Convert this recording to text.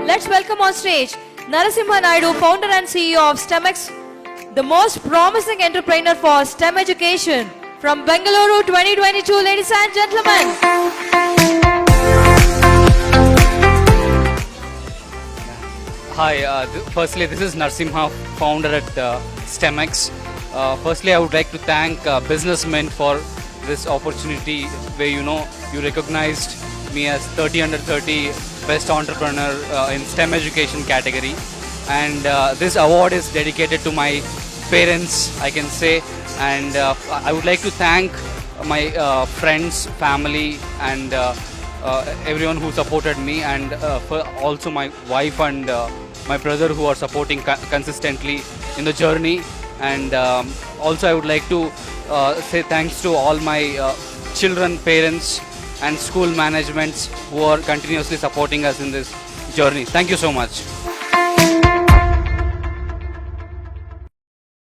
Let's welcome on stage Narasimha Naidu, founder and CEO of STEMx, the most promising entrepreneur for STEM education from Bengaluru 2022, ladies and gentlemen. Hi, firstly, this is Narasimha, founder at STEMx. Firstly, I would like to thank businessmen for this opportunity where you recognized me as 30 under 30 best entrepreneur in STEM education category, and this award is dedicated to my parents, I can say, and I would like to thank my friends, family, and everyone who supported me, and also my wife and my brother who are supporting consistently in the journey. And also I would like to say thanks to all my children, parents and school managements who are continuously supporting us in this journey. Thank you so much.